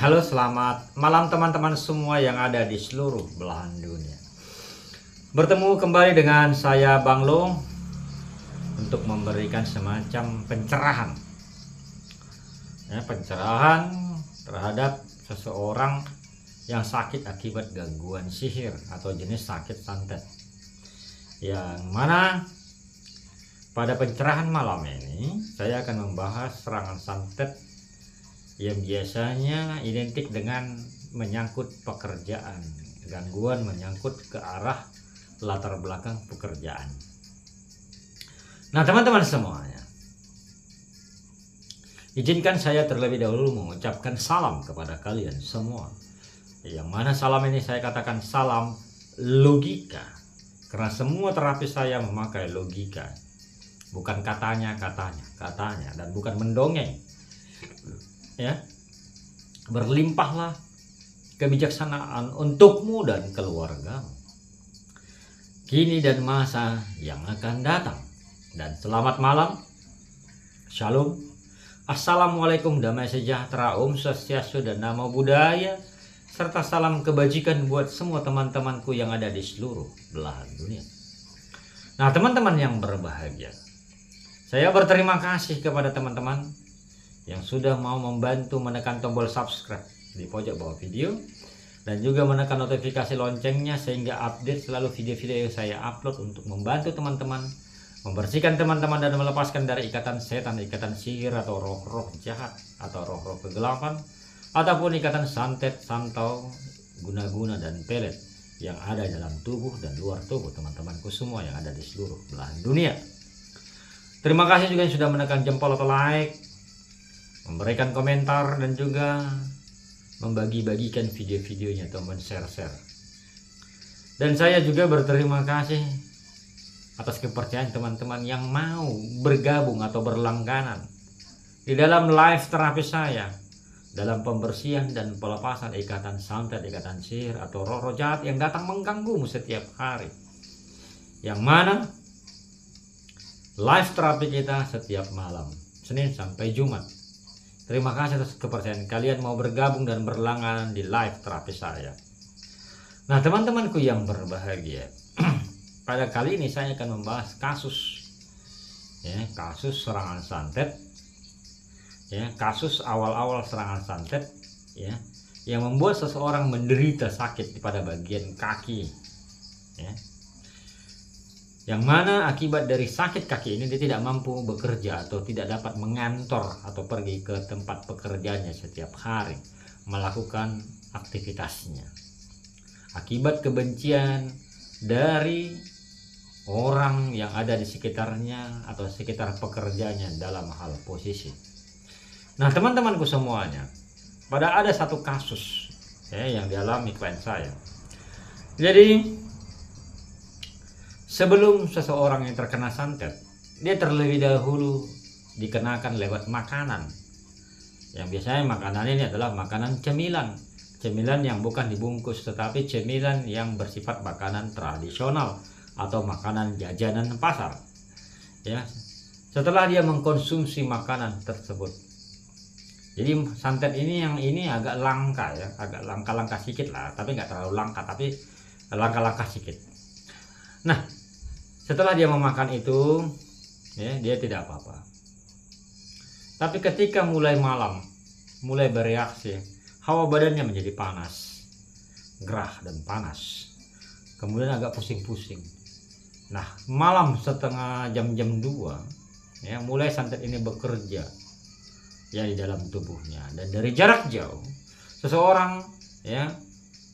Halo, selamat malam teman-teman semua yang ada di seluruh belahan dunia. Bertemu kembali dengan saya Bang Lo untuk memberikan semacam pencerahan. Pencerahan terhadap seseorang yang sakit akibat gangguan sihir atau jenis sakit santet. Yang mana pada pencerahan malam ini saya akan membahas serangan santet yang biasanya identik dengan menyangkut pekerjaan, gangguan menyangkut ke arah latar belakang pekerjaan. Nah teman-teman semuanya, izinkan saya terlebih dahulu mengucapkan salam kepada kalian semua. Yang mana salam ini saya katakan salam logika, karena semua terapis saya memakai logika, bukan katanya, dan bukan mendongeng. Berlimpahlah kebijaksanaan untukmu dan keluargamu kini dan masa yang akan datang. Dan selamat malam, shalom, assalamualaikum, damai sejahtera, om swastiastu dan namo buddhaya, serta salam kebajikan buat semua teman-temanku yang ada di seluruh belahan dunia. Nah teman-teman yang berbahagia, saya berterima kasih kepada teman-teman yang sudah mau membantu menekan tombol subscribe di pojok bawah video dan juga menekan notifikasi loncengnya sehingga update selalu video-video yang saya upload untuk membantu teman-teman membersihkan teman-teman dan melepaskan dari ikatan setan, ikatan sihir atau roh-roh jahat atau roh-roh kegelapan ataupun ikatan santet, santau, guna-guna dan pelet yang ada dalam tubuh dan luar tubuh teman-temanku semua yang ada di seluruh belahan dunia. Terima kasih juga yang sudah menekan jempol atau like, memberikan komentar dan juga membagi-bagikan video-videonya atau men-share-share. Dan saya juga berterima kasih atas kepercayaan teman-teman yang mau bergabung atau berlangganan di dalam live terapi saya dalam pembersihan dan pelepasan ikatan santet, ikatan sihir atau roh-roh jahat yang datang mengganggumu setiap hari. Yang mana live terapi kita setiap malam Senin sampai Jumat. Terima kasih atas kepercayaan kalian mau bergabung dan berlangganan di live terapi saya. Nah teman-temanku yang berbahagia, pada kali ini saya akan membahas kasus serangan santet, kasus awal-awal serangan santet, yang membuat seseorang menderita sakit pada bagian kaki, yang mana akibat dari sakit kaki ini dia tidak mampu bekerja atau tidak dapat mengantor atau pergi ke tempat pekerjaannya setiap hari melakukan aktivitasnya akibat kebencian dari orang yang ada di sekitarnya atau sekitar pekerjaannya dalam hal posisi. Nah teman-temanku semuanya, pada ada satu kasus yang dialami klien saya. Jadi sebelum seseorang yang terkena santet, dia terlebih dahulu dikenakan lewat makanan. Yang biasanya makanan ini adalah makanan cemilan. Cemilan yang bukan dibungkus, tetapi cemilan yang bersifat makanan tradisional atau makanan jajanan pasar. Setelah dia mengkonsumsi makanan tersebut. Jadi santet ini yang ini agak langka agak langka-langka sedikit lah, tapi nggak terlalu langka, tapi langka-langka sedikit. Nah, setelah dia memakan itu, dia tidak apa-apa. Tapi ketika mulai malam, mulai bereaksi, hawa badannya menjadi panas, gerah dan panas. Kemudian agak pusing-pusing. Nah, malam setengah jam 2, mulai santet ini bekerja di dalam tubuhnya. Dan dari jarak jauh, seseorang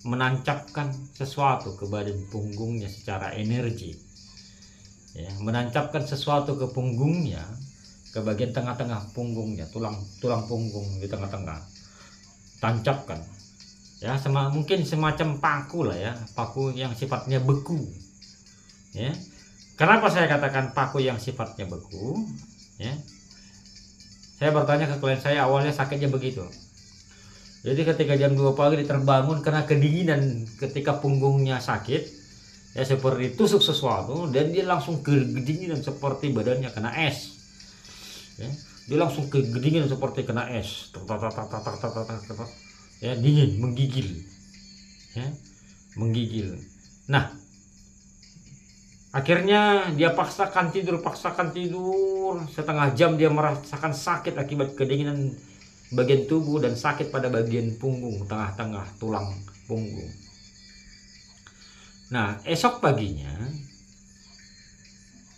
menancapkan sesuatu ke badan punggungnya secara energi. Menancapkan sesuatu ke punggungnya, ke bagian tengah-tengah punggungnya, tulang punggung di tengah-tengah, tancapkan mungkin semacam paku lah, paku yang sifatnya beku. Kenapa saya katakan paku yang sifatnya beku? Saya bertanya ke klien saya, awalnya sakitnya begitu. Jadi ketika jam 2 pagi terbangun karena kedinginan ketika punggungnya sakit, seperti tusuk sesuatu, dan dia langsung kedinginan seperti badannya kena es. Dia langsung kedinginan seperti kena es. ya, dingin, menggigil, ya, menggigil. Nah, akhirnya dia paksakan tidur, setengah jam dia merasakan sakit akibat kedinginan bagian tubuh dan sakit pada bagian punggung, tengah-tengah tulang punggung. Nah, esok paginya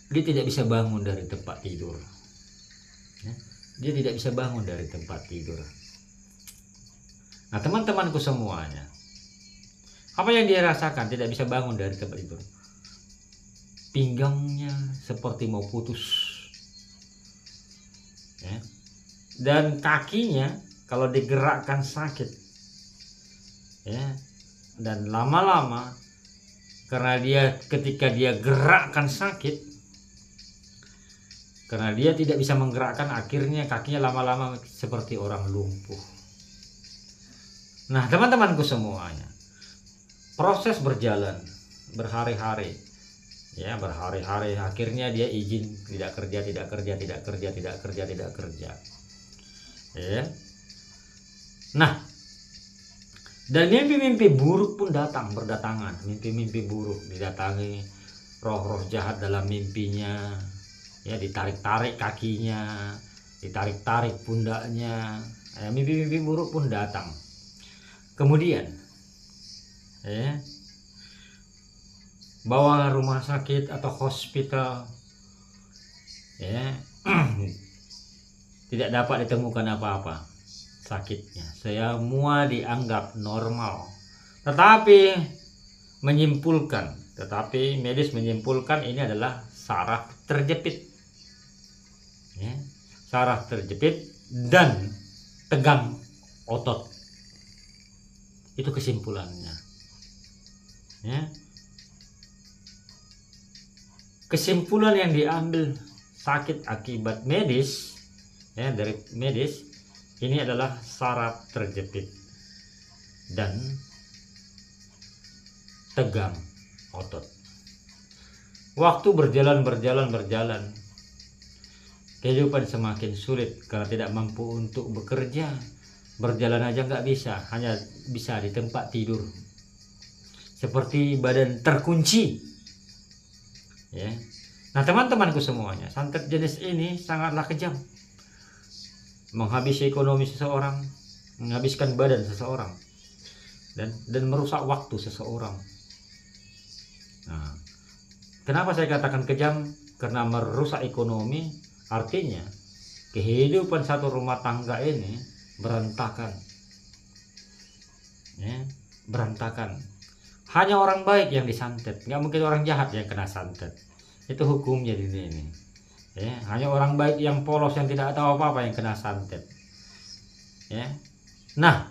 dia tidak bisa bangun dari tempat tidur. Dia tidak bisa bangun dari tempat tidur. Nah, teman-temanku semuanya, apa yang dia rasakan? Tidak bisa bangun dari tempat tidur. Pinggangnya seperti mau putus, ya. Dan kakinya kalau digerakkan sakit, ya. Dan lama-lama karena ketika dia gerakkan sakit, karena dia tidak bisa menggerakkan, akhirnya kakinya lama-lama seperti orang lumpuh. Nah, teman-temanku semuanya, proses berjalan berhari-hari, ya, berhari-hari. Akhirnya dia izin tidak kerja, ya. Nah, dan mimpi-mimpi buruk pun berdatangan. Mimpi-mimpi buruk didatangi, roh-roh jahat dalam mimpinya, ya, ditarik-tarik kakinya, ditarik-tarik pundaknya, ya, mimpi-mimpi buruk pun datang. Kemudian, ya, bawa rumah sakit atau hospital, ya, tidak dapat ditemukan apa-apa sakitnya, semua dianggap normal. Tetapi medis menyimpulkan ini adalah saraf terjepit, ya, saraf terjepit dan tegang otot. Itu kesimpulannya, ya. Kesimpulan yang diambil sakit akibat medis, ya, dari medis ini adalah saraf terjepit dan tegang otot. Waktu berjalan, kehidupan semakin sulit karena tidak mampu untuk bekerja. Berjalan aja nggak bisa, hanya bisa di tempat tidur, seperti badan terkunci, ya. Nah, teman-temanku semuanya, santet jenis ini sangatlah kejam, menghabisi ekonomi seseorang, menghabiskan badan seseorang, dan merusak waktu seseorang. Nah, kenapa saya katakan kejam? Karena merusak ekonomi, artinya kehidupan satu rumah tangga ini berantakan, ya, berantakan. Hanya orang baik yang disantet, nggak mungkin orang jahat yang kena santet. Itu hukumnya di sini, ya. Hanya orang baik yang polos, yang tidak tahu apa-apa, yang kena santet, ya. Nah,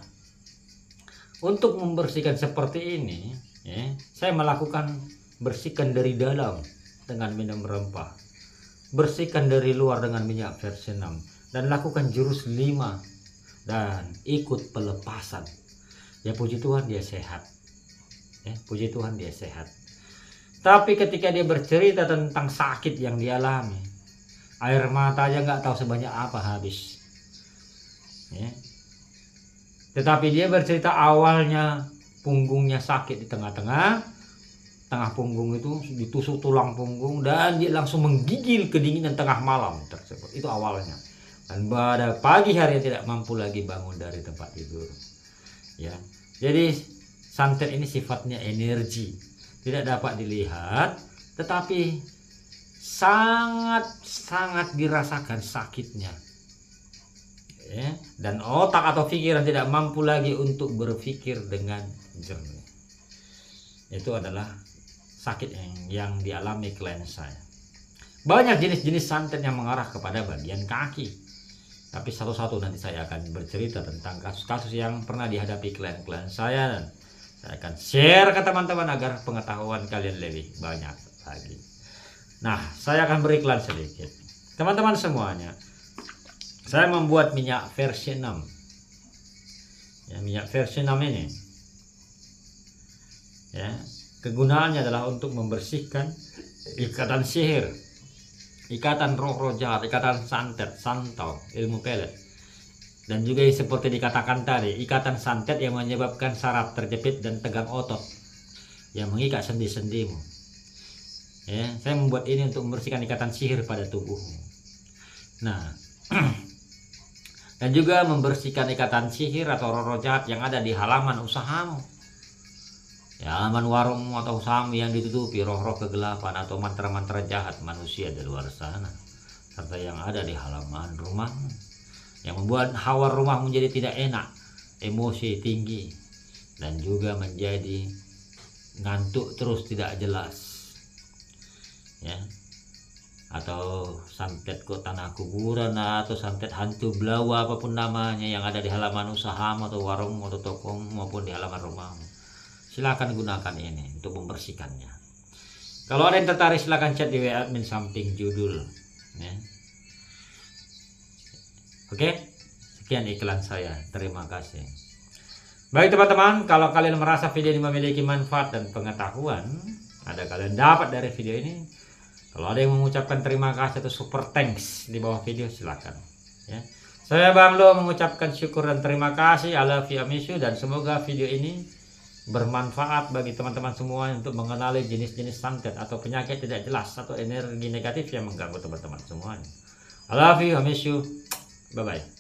untuk membersihkan seperti ini, ya, saya melakukan bersihkan dari dalam dengan minum rempah, bersihkan dari luar dengan minyak versi 6, dan lakukan jurus 5 dan ikut pelepasan. Ya, puji Tuhan dia sehat, ya, puji Tuhan dia sehat. Tapi ketika dia bercerita tentang sakit yang dialami, air mata aja nggak tahu sebanyak apa habis, ya. Tetapi dia bercerita awalnya punggungnya sakit di tengah punggung itu ditusuk tulang punggung, dan dia langsung menggigil kedinginan tengah malam tersebut. Itu awalnya. Dan pada pagi hari tidak mampu lagi bangun dari tempat tidur, ya. Jadi santet ini sifatnya energi, tidak dapat dilihat, tetapi sangat dirasakan sakitnya, ya. Dan otak atau pikiran tidak mampu lagi untuk berpikir dengan jernih. Itu adalah sakit yang dialami klien saya. Banyak jenis-jenis santet yang mengarah kepada bagian kaki, tapi satu-satu nanti saya akan bercerita tentang kasus-kasus yang pernah dihadapi klien-klien saya, dan saya akan share ke teman-teman agar pengetahuan kalian lebih banyak lagi. Nah, saya akan beriklan sedikit. Teman-teman semuanya, saya membuat minyak versi 6. Ya, minyak versi 6 ini, ya, kegunaannya adalah untuk membersihkan ikatan sihir, ikatan roh-roh jahat, ikatan santet, santau, ilmu pelet, Dan juga seperti dikatakan tadi, ikatan santet yang menyebabkan saraf terjepit dan tegang otot yang mengikat sendi-sendimu. Ya, saya membuat ini untuk membersihkan ikatan sihir pada tubuhmu. Nah, dan juga membersihkan ikatan sihir atau roh-roh jahat yang ada di halaman usahamu. Ya, halaman warungmu atau usahamu yang ditutupi roh-roh kegelapan atau mantra-mantra jahat manusia di luar sana, serta yang ada di halaman rumahmu, yang membuat hawa rumahmu menjadi tidak enak, emosi tinggi, dan juga menjadi ngantuk terus tidak jelas. Ya, atau santet ke tanah kuburan atau santet hantu belawa apapun namanya yang ada di halaman usahamu atau warung atau toko maupun di halaman rumahmu, silakan gunakan ini untuk membersihkannya. Kalau ada yang tertarik silakan chat di WA admin samping judul ya. Oke, sekian iklan saya, terima kasih. Baik teman-teman, kalau kalian merasa video ini memiliki manfaat dan pengetahuan, ada kalian dapat dari video ini, kalau ada yang mengucapkan terima kasih atau super thanks di bawah video silakan ya. Saya Bang Lo mengucapkan syukur dan terima kasih. I love you, I miss you, dan semoga video ini bermanfaat bagi teman-teman semua untuk mengenali jenis-jenis santet atau penyakit tidak jelas atau energi negatif yang mengganggu teman-teman semuanya. I love you, I miss you, bye bye.